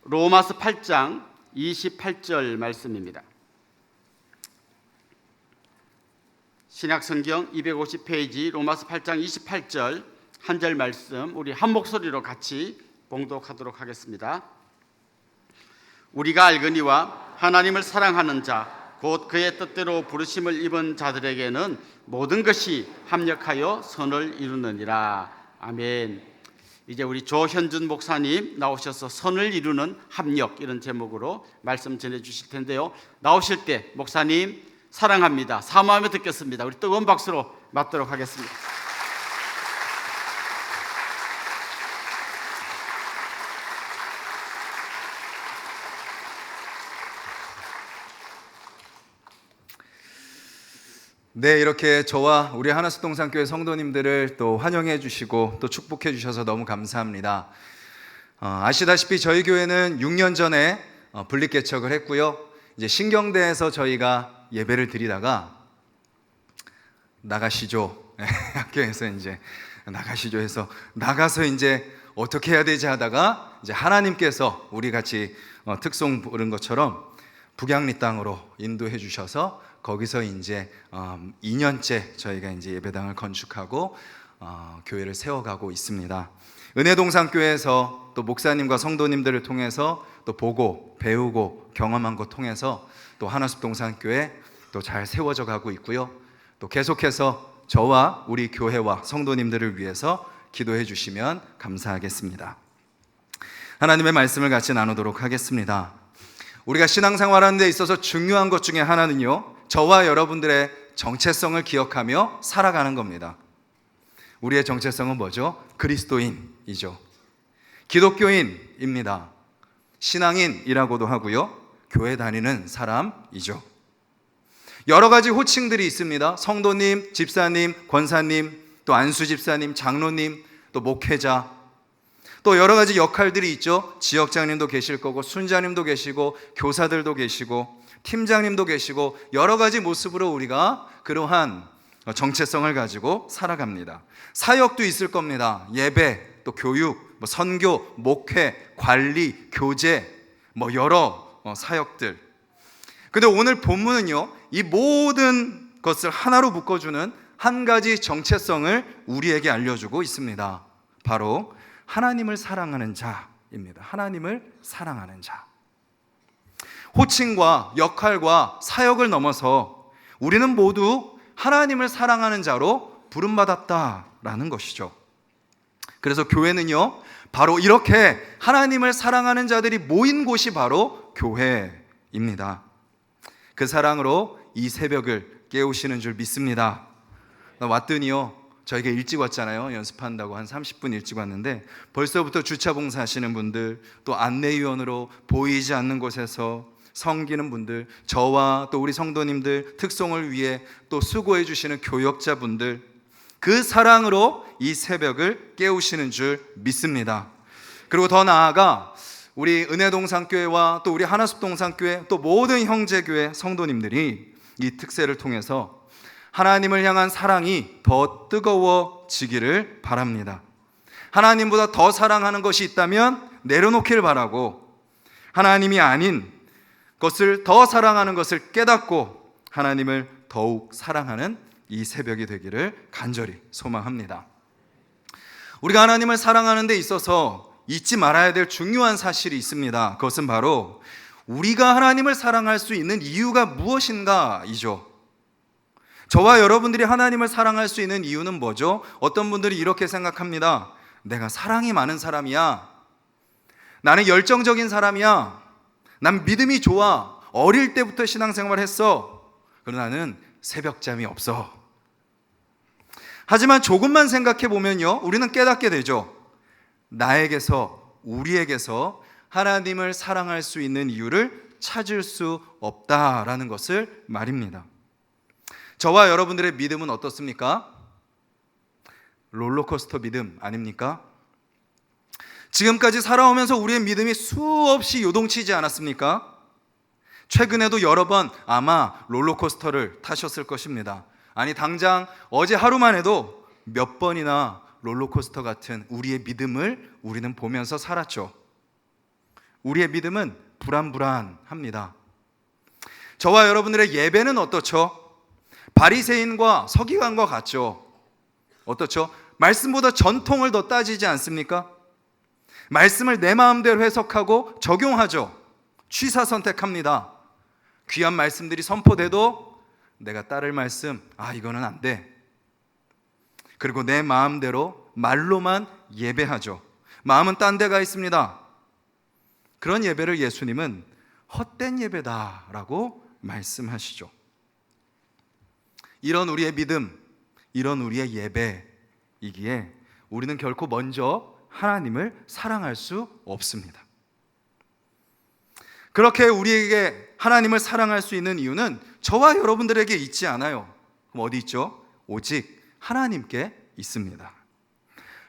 로마서 8장 28절 말씀입니다. 신약성경 250페이지 로마서 8장 28절 한 절 말씀 우리 한 목소리로 같이 봉독하도록 하겠습니다. 우리가 알거니와 하나님을 사랑하는 자 곧 그의 뜻대로 부르심을 입은 자들에게는 모든 것이 합력하여 선을 이루느니라. 아멘. 이제 우리 조현준 목사님 나오셔서 선을 이루는 합력 이런 제목으로 말씀 전해 주실 텐데요. 나오실 때 목사님 사랑합니다. 사모하며 듣겠습니다. 우리 뜨거운 박수로 맞도록 하겠습니다. 네, 이렇게 저와 우리 하나숲동산교회 성도님들을 또 환영해 주시고 또 축복해 주셔서 너무 감사합니다. 아시다시피 저희 교회는 6년 전에 분립개척을 했고요. 이제 신경대에서 저희가 예배를 드리다가 나가시죠. 학교에서 이제 나가시죠 해서 나가서 이제 어떻게 해야 되지 하다가 이제 하나님께서 우리 같이 특송 부른 것처럼 북양리 땅으로 인도해 주셔서 거기서 이제 2년째 저희가 이제 예배당을 건축하고 교회를 세워가고 있습니다. 은혜동산교회에서 또 목사님과 성도님들을 통해서 또 보고 배우고 경험한 것 통해서 또 하나숲동산교회 또 잘 세워져 가고 있고요. 또 계속해서 저와 우리 교회와 성도님들을 위해서 기도해 주시면 감사하겠습니다. 하나님의 말씀을 같이 나누도록 하겠습니다. 우리가 신앙생활하는 데 있어서 중요한 것 중에 하나는요, 저와 여러분들의 정체성을 기억하며 살아가는 겁니다. 우리의 정체성은 뭐죠? 그리스도인이죠. 기독교인입니다. 신앙인이라고도 하고요, 교회 다니는 사람이죠. 여러 가지 호칭들이 있습니다. 성도님, 집사님, 권사님, 또 안수집사님, 장로님, 또 목회자, 또 여러 가지 역할들이 있죠. 지역장님도 계실 거고, 순자님도 계시고, 교사들도 계시고, 팀장님도 계시고, 여러 가지 모습으로 우리가 그러한 정체성을 가지고 살아갑니다. 사역도 있을 겁니다. 예배, 또 교육, 선교, 목회, 관리, 교제, 여러 사역들. 근데 오늘 본문은요, 이 모든 것을 하나로 묶어주는 한 가지 정체성을 우리에게 알려주고 있습니다. 바로 하나님을 사랑하는 자입니다. 하나님을 사랑하는 자. 호칭과 역할과 사역을 넘어서 우리는 모두 하나님을 사랑하는 자로 부름받았다라는 것이죠. 그래서 교회는요, 바로 이렇게 하나님을 사랑하는 자들이 모인 곳이 바로 교회입니다. 그 사랑으로 이 새벽을 깨우시는 줄 믿습니다. 나 왔더니요, 저희가 일찍 왔잖아요. 연습한다고 한 30분 일찍 왔는데 벌써부터 주차 봉사하시는 분들, 또 안내위원으로 보이지 않는 곳에서 섬기는 분들, 저와 또 우리 성도님들 특송을 위해 또 수고해 주시는 교역자분들, 그 사랑으로 이 새벽을 깨우시는 줄 믿습니다. 그리고 더 나아가 우리 은혜동산교회와 또 우리 하나숲동산교회 또 모든 형제교회 성도님들이 이 특세를 통해서 하나님을 향한 사랑이 더 뜨거워지기를 바랍니다. 하나님보다 더 사랑하는 것이 있다면 내려놓기를 바라고, 하나님이 아닌 것을 더 사랑하는 것을 깨닫고 하나님을 더욱 사랑하는 이 새벽이 되기를 간절히 소망합니다. 우리가 하나님을 사랑하는 데 있어서 잊지 말아야 될 중요한 사실이 있습니다. 그것은 바로 우리가 하나님을 사랑할 수 있는 이유가 무엇인가이죠. 저와 여러분들이 하나님을 사랑할 수 있는 이유는 뭐죠? 어떤 분들이 이렇게 생각합니다. 내가 사랑이 많은 사람이야. 나는 열정적인 사람이야. 난 믿음이 좋아. 어릴 때부터 신앙생활 했어. 그러나 나는 새벽잠이 없어. 하지만 조금만 생각해 보면요, 우리는 깨닫게 되죠. 나에게서, 우리에게서 하나님을 사랑할 수 있는 이유를 찾을 수 없다라는 것을 말입니다. 저와 여러분들의 믿음은 어떻습니까? 롤러코스터 믿음 아닙니까? 지금까지 살아오면서 우리의 믿음이 수없이 요동치지 않았습니까? 최근에도 여러 번 아마 롤러코스터를 타셨을 것입니다. 아니, 당장 어제 하루만 해도 몇 번이나 롤러코스터 같은 우리의 믿음을 우리는 보면서 살았죠. 우리의 믿음은 불안불안합니다. 저와 여러분들의 예배는 어떻죠? 바리새인과 서기관과 같죠? 어떻죠? 말씀보다 전통을 더 따지지 않습니까? 말씀을 내 마음대로 해석하고 적용하죠. 취사 선택합니다. 귀한 말씀들이 선포돼도 내가 따를 말씀, 이거는 안 돼. 그리고 내 마음대로 말로만 예배하죠. 마음은 딴 데가 있습니다. 그런 예배를 예수님은 헛된 예배다라고 말씀하시죠. 이런 우리의 믿음, 이런 우리의 예배이기에 우리는 결코 먼저 하나님을 사랑할 수 없습니다. 그렇게 우리에게 하나님을 사랑할 수 있는 이유는 저와 여러분들에게 있지 않아요. 그럼 어디 있죠? 오직 하나님께 있습니다.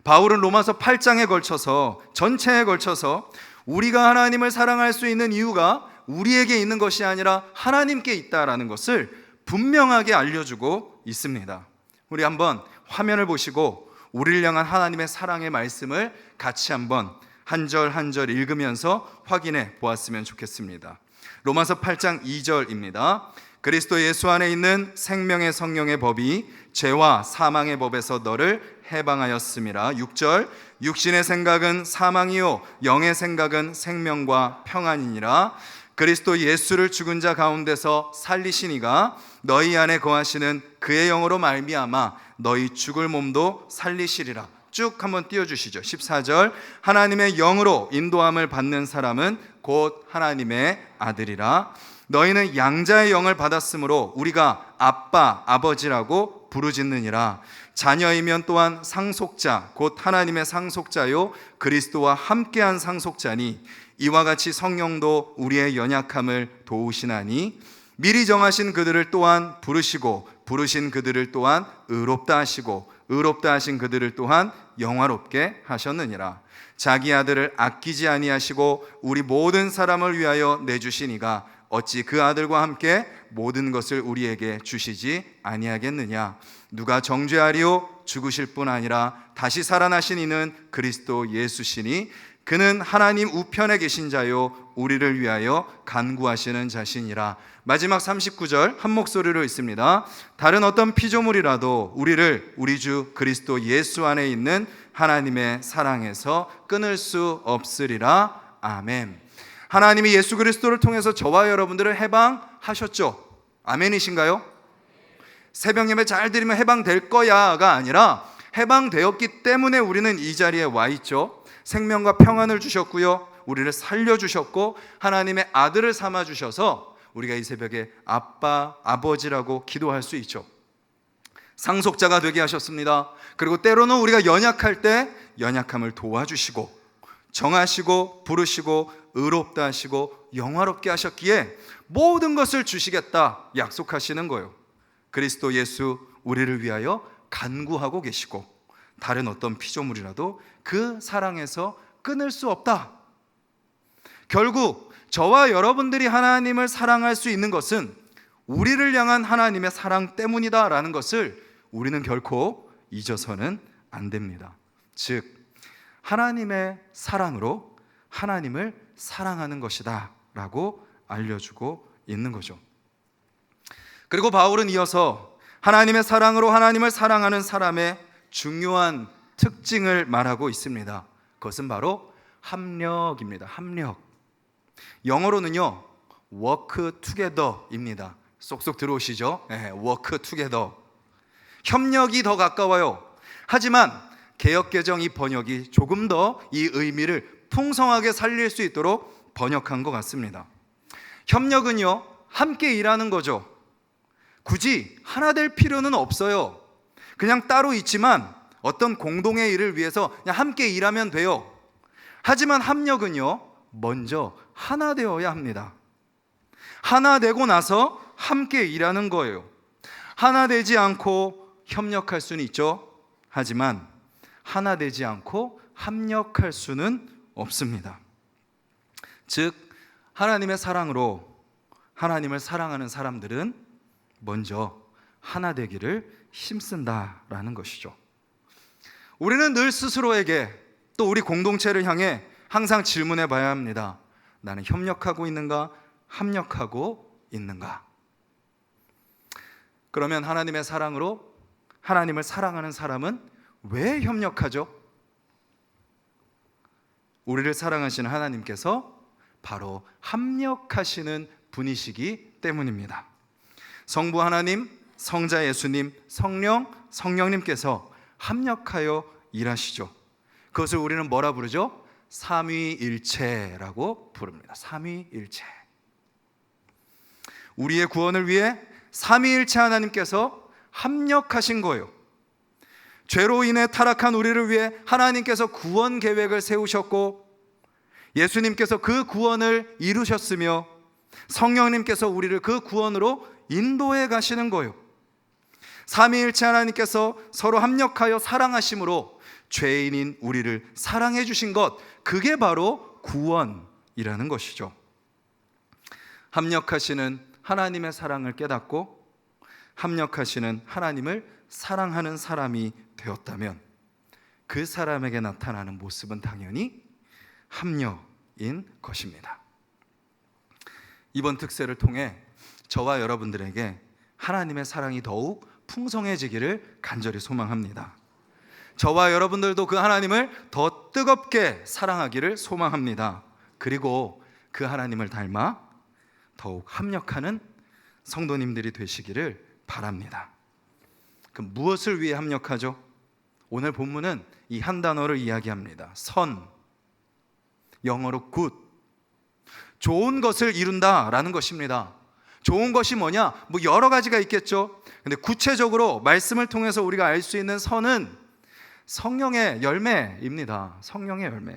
바울은 로마서 8장에 걸쳐서, 전체에 걸쳐서 우리가 하나님을 사랑할 수 있는 이유가 우리에게 있는 것이 아니라 하나님께 있다라는 것을 분명하게 알려주고 있습니다. 우리 한번 화면을 보시고 우리를 향한 하나님의 사랑의 말씀을 같이 한번 한 절 한 절 읽으면서 확인해 보았으면 좋겠습니다. 로마서 8장 2절입니다. 그리스도 예수 안에 있는 생명의 성령의 법이 죄와 사망의 법에서 너를 해방하였음이라. 6절 육신의 생각은 사망이요 영의 생각은 생명과 평안이니라. 그리스도 예수를 죽은 자 가운데서 살리시니가 너희 안에 거하시는 그의 영으로 말미암아 너희 죽을 몸도 살리시리라. 쭉 한번 띄워주시죠. 14절 하나님의 영으로 인도함을 받는 사람은 곧 하나님의 아들이라. 너희는 양자의 영을 받았으므로 우리가 아빠 아버지라고 부르짖느니라. 자녀이면 또한 상속자 곧 하나님의 상속자요 그리스도와 함께한 상속자니 이와 같이 성령도 우리의 연약함을 도우시나니 미리 정하신 그들을 또한 부르시고 부르신 그들을 또한 의롭다 하시고 의롭다 하신 그들을 또한 영화롭게 하셨느니라. 자기 아들을 아끼지 아니하시고 우리 모든 사람을 위하여 내주시니가 어찌 그 아들과 함께 모든 것을 우리에게 주시지 아니하겠느냐. 누가 정죄하리요? 죽으실 뿐 아니라 다시 살아나신 이는 그리스도 예수시니 그는 하나님 우편에 계신 자요 우리를 위하여 간구하시는 자신이라. 마지막 39절 한 목소리로 있습니다. 다른 어떤 피조물이라도 우리를 우리 주 그리스도 예수 안에 있는 하나님의 사랑에서 끊을 수 없으리라. 아멘. 하나님이 예수 그리스도를 통해서 저와 여러분들을 해방하셨죠. 아멘이신가요? 새벽 예배 잘 드리면 해방될 거야가 아니라 해방되었기 때문에 우리는 이 자리에 와 있죠. 생명과 평안을 주셨고요, 우리를 살려주셨고 하나님의 아들을 삼아주셔서 우리가 이 새벽에 아빠, 아버지라고 기도할 수 있죠. 상속자가 되게 하셨습니다. 그리고 때로는 우리가 연약할 때 연약함을 도와주시고 정하시고 부르시고 의롭다 하시고 영화롭게 하셨기에 모든 것을 주시겠다 약속하시는 거예요. 그리스도 예수 우리를 위하여 간구하고 계시고 다른 어떤 피조물이라도 그 사랑에서 끊을 수 없다. 결국 저와 여러분들이 하나님을 사랑할 수 있는 것은 우리를 향한 하나님의 사랑 때문이다라는 것을 우리는 결코 잊어서는 안 됩니다. 즉 하나님의 사랑으로 하나님을 사랑하는 것이다 라고 알려주고 있는 거죠. 그리고 바울은 이어서 하나님의 사랑으로 하나님을 사랑하는 사람의 중요한 특징을 말하고 있습니다. 그것은 바로 합력입니다. 합력. 영어로는요 work together입니다. 쏙쏙 들어오시죠? 네, work together. 협력이 더 가까워요. 하지만 개역개정 이 번역이 조금 더 이 의미를 풍성하게 살릴 수 있도록 번역한 것 같습니다. 협력은요 함께 일하는 거죠. 굳이 하나 될 필요는 없어요. 그냥 따로 있지만 어떤 공동의 일을 위해서 그냥 함께 일하면 돼요. 하지만 합력은요 먼저 하나 되어야 합니다. 하나 되고 나서 함께 일하는 거예요. 하나 되지 않고 협력할 수는 있죠. 하지만 하나 되지 않고 합력할 수는 없습니다. 즉 하나님의 사랑으로 하나님을 사랑하는 사람들은 먼저 하나 되기를 힘쓴다라는 것이죠. 우리는 늘 스스로에게 또 우리 공동체를 향해 항상 질문해 봐야 합니다. 나는 협력하고 있는가? 합력하고 있는가? 그러면 하나님의 사랑으로 하나님을 사랑하는 사람은 왜 협력하죠? 우리를 사랑하시는 하나님께서 바로 합력하시는 분이시기 때문입니다. 성부 하나님, 성자 예수님, 성령, 성령님께서 합력하여 일하시죠. 그것을 우리는 뭐라 부르죠? 삼위일체라고 부릅니다. 삼위일체. 우리의 구원을 위해 삼위일체 하나님께서 합력하신 거예요. 죄로 인해 타락한 우리를 위해 하나님께서 구원 계획을 세우셨고, 예수님께서 그 구원을 이루셨으며, 성령님께서 우리를 그 구원으로 인도해 가시는 거예요. 삼위일체 하나님께서 서로 합력하여 사랑하심으로 죄인인 우리를 사랑해 주신 것, 그게 바로 구원이라는 것이죠. 합력하시는 하나님의 사랑을 깨닫고 합력하시는 하나님을 사랑하는 사람이 되었다면 그 사람에게 나타나는 모습은 당연히 합력인 것입니다. 이번 특세를 통해 저와 여러분들에게 하나님의 사랑이 더욱 풍성해지기를 간절히 소망합니다. 저와 여러분들도 그 하나님을 더 뜨겁게 사랑하기를 소망합니다. 그리고 그 하나님을 닮아 더욱 합력하는 성도님들이 되시기를 바랍니다. 그 무엇을 위해 합력하죠? 오늘 본문은 이 한 단어를 이야기합니다. 선, 영어로 good, 좋은 것을 이룬다라는 것입니다. 좋은 것이 뭐냐? 뭐 여러 가지가 있겠죠. 근데 구체적으로 말씀을 통해서 우리가 알 수 있는 선은 성령의 열매입니다. 성령의 열매.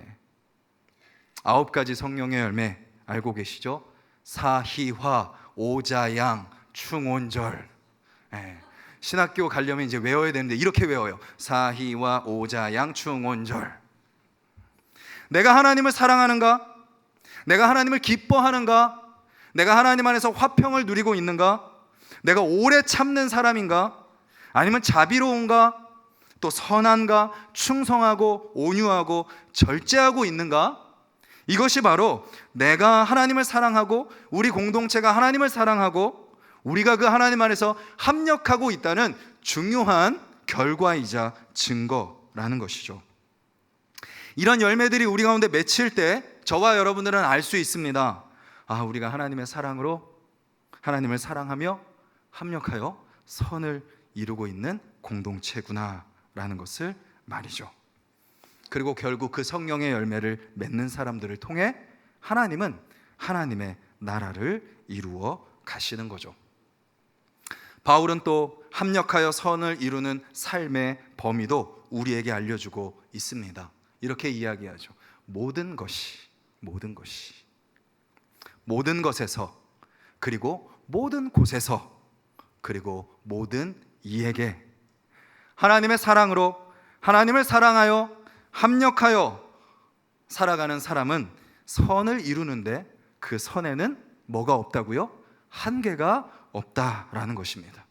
9가지 성령의 열매 알고 계시죠? 사희화, 오자양, 충온절. 신학교 가려면 이제 외워야 되는데 이렇게 외워요. 사희화, 오자양, 충온절. 내가 하나님을 사랑하는가? 내가 하나님을 기뻐하는가? 내가 하나님 안에서 화평을 누리고 있는가? 내가 오래 참는 사람인가? 아니면 자비로운가? 또 선한가? 충성하고 온유하고 절제하고 있는가? 이것이 바로 내가 하나님을 사랑하고 우리 공동체가 하나님을 사랑하고 우리가 그 하나님 안에서 합력하고 있다는 중요한 결과이자 증거라는 것이죠. 이런 열매들이 우리 가운데 맺힐 때 저와 여러분들은 알 수 있습니다. 아, 우리가 하나님의 사랑으로 하나님을 사랑하며 합력하여 선을 이루고 있는 공동체구나 라는 것을 말이죠. 그리고 결국 그 성령의 열매를 맺는 사람들을 통해 하나님은 하나님의 나라를 이루어 가시는 거죠. 바울은 또 합력하여 선을 이루는 삶의 범위도 우리에게 알려주고 있습니다. 이렇게 이야기하죠. 모든 것에서, 그리고 모든 곳에서, 그리고 모든 이에게 하나님의 사랑으로 하나님을 사랑하여 합력하여 살아가는 사람은 선을 이루는데 그 선에는 뭐가 없다고요? 한계가 없다라는 것입니다.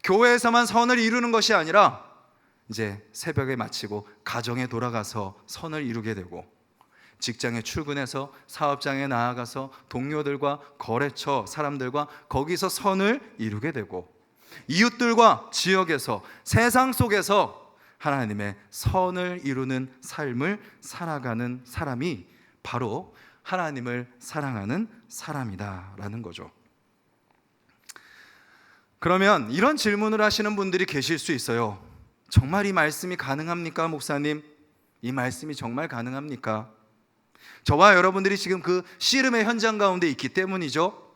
교회에서만 선을 이루는 것이 아니라 이제 새벽에 마치고 가정에 돌아가서 선을 이루게 되고, 직장에 출근해서 사업장에 나아가서 동료들과 거래처 사람들과 거기서 선을 이루게 되고, 이웃들과 지역에서 세상 속에서 하나님의 선을 이루는 삶을 살아가는 사람이 바로 하나님을 사랑하는 사람이다라는 거죠. 그러면 이런 질문을 하시는 분들이 계실 수 있어요. 정말 이 말씀이 가능합니까, 목사님? 이 말씀이 정말 가능합니까? 저와 여러분들이 지금 그 씨름의 현장 가운데 있기 때문이죠.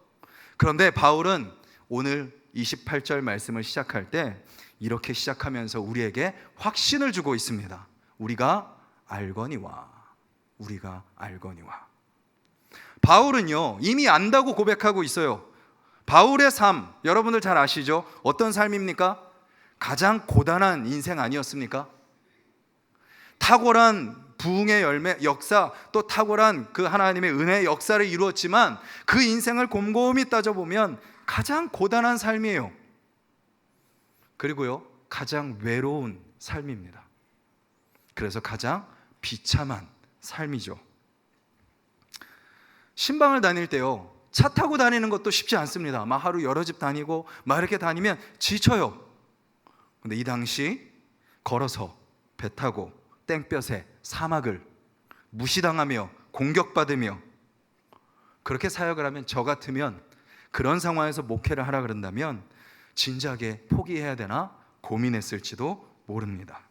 그런데 바울은 오늘 28절 말씀을 시작할 때 이렇게 시작하면서 우리에게 확신을 주고 있습니다. 우리가 알거니와. 바울은요, 이미 안다고 고백하고 있어요. 바울의 삶, 여러분들 잘 아시죠? 어떤 삶입니까? 가장 고단한 인생 아니었습니까? 탁월한 부흥의 열매, 역사, 또 탁월한 그 하나님의 은혜의 역사를 이루었지만 그 인생을 곰곰이 따져보면 가장 고단한 삶이에요. 그리고요, 가장 외로운 삶입니다. 그래서 가장 비참한 삶이죠. 신방을 다닐 때요, 차 타고 다니는 것도 쉽지 않습니다. 막 하루 여러 집 다니고 막 이렇게 다니면 지쳐요. 근데 이 당시 걸어서 배 타고 땡볕에 사막을 무시당하며 공격받으며 그렇게 사역을 하면, 저 같으면 그런 상황에서 목회를 하라 그런다면 진작에 포기해야 되나 고민했을지도 모릅니다.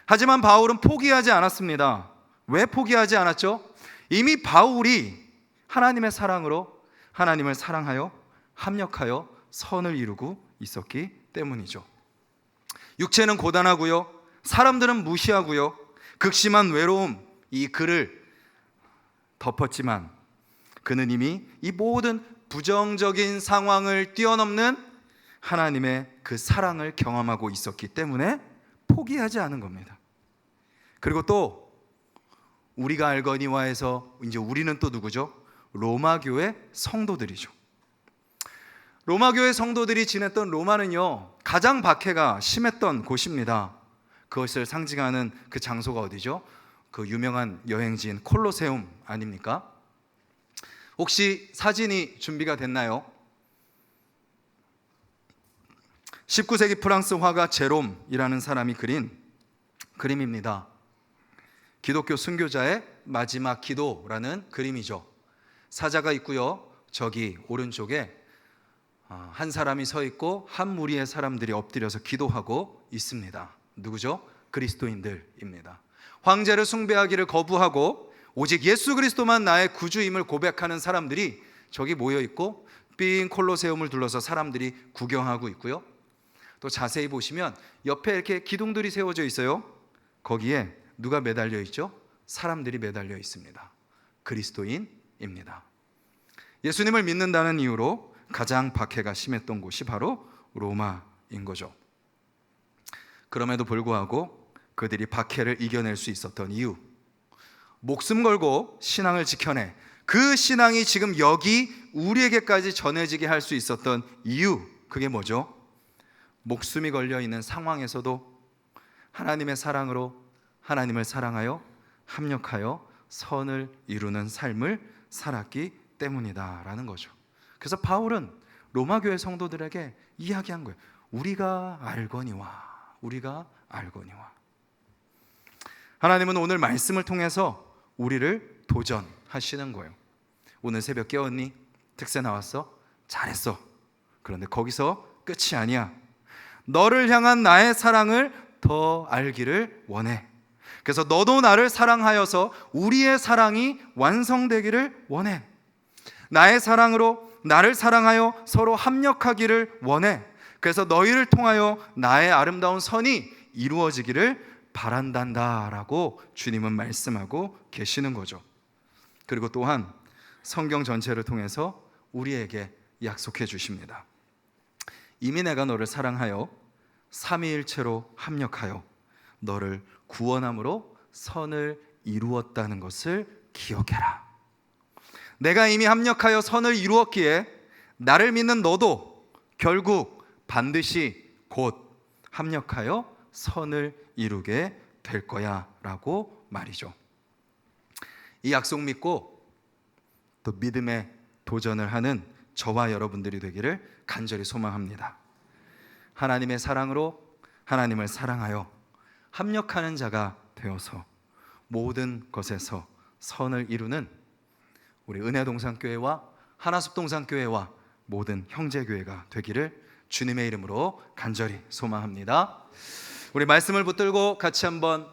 하지만 바울은 포기하지 않았습니다. 왜 포기하지 않았죠? 이미 바울이 하나님의 사랑으로 하나님을 사랑하여 합력하여 선을 이루고 있었기 때문이죠. 육체는 고단하고요, 사람들은 무시하고요, 극심한 외로움, 이 그를 덮었지만 그는 이미 이 모든 부정적인 상황을 뛰어넘는 하나님의 그 사랑을 경험하고 있었기 때문에 포기하지 않은 겁니다. 그리고 또 우리가 알거니와 해서 이제 우리는 또 누구죠? 로마 교회 성도들이죠. 로마 교회 성도들이 지냈던 로마는요, 가장 박해가 심했던 곳입니다. 그것을 상징하는 그 장소가 어디죠? 그 유명한 여행지인 콜로세움 아닙니까? 혹시 사진이 준비가 됐나요? 19세기 프랑스 화가 제롬이라는 사람이 그린 그림입니다. 기독교 순교자의 마지막 기도라는 그림이죠. 사자가 있고요, 저기 오른쪽에 한 사람이 서 있고 한 무리의 사람들이 엎드려서 기도하고 있습니다. 누구죠? 그리스도인들입니다. 황제를 숭배하기를 거부하고 오직 예수 그리스도만 나의 구주임을 고백하는 사람들이 저기 모여 있고, 빈 콜로세움을 둘러서 사람들이 구경하고 있고요. 또 자세히 보시면 옆에 이렇게 기둥들이 세워져 있어요. 거기에 누가 매달려 있죠? 사람들이 매달려 있습니다. 그리스도인입니다. 예수님을 믿는다는 이유로 가장 박해가 심했던 곳이 바로 로마인 거죠. 그럼에도 불구하고 그들이 박해를 이겨낼 수 있었던 이유, 목숨 걸고 신앙을 지켜내 그 신앙이 지금 여기 우리에게까지 전해지게 할 수 있었던 이유, 그게 뭐죠? 목숨이 걸려있는 상황에서도 하나님의 사랑으로 하나님을 사랑하여 합력하여 선을 이루는 삶을 살았기 때문이다라는 거죠. 그래서 바울은 로마 교회 성도들에게 이야기한 거예요. 우리가 알거니와, 우리가 알거니와. 하나님은 오늘 말씀을 통해서 우리를 도전하시는 거예요. 오늘 새벽 깨웠니? 특세 나왔어? 잘했어. 그런데 거기서 끝이 아니야. 너를 향한 나의 사랑을 더 알기를 원해. 그래서 너도 나를 사랑하여서 우리의 사랑이 완성되기를 원해. 나의 사랑으로 나를 사랑하여 서로 합력하기를 원해. 그래서 너희를 통하여 나의 아름다운 선이 이루어지기를 바란단다라고 주님은 말씀하고 계시는 거죠. 그리고 또한 성경 전체를 통해서 우리에게 약속해 주십니다. 이미 내가 너를 사랑하여 삼위일체로 합력하여 너를 구원함으로 선을 이루었다는 것을 기억해라. 내가 이미 합력하여 선을 이루었기에 나를 믿는 너도 결국 반드시 곧 합력하여 선을 이루게 될 거야 라고 말이죠. 이 약속 믿고 또 믿음에 도전을 하는 저와 여러분들이 되기를 간절히 소망합니다. 하나님의 사랑으로 하나님을 사랑하여 합력하는 자가 되어서 모든 것에서 선을 이루는 우리 은혜동산교회와 하나숲동산교회와 모든 형제교회가 되기를 주님의 이름으로 간절히 소망합니다. 우리 말씀을 붙들고 같이 한번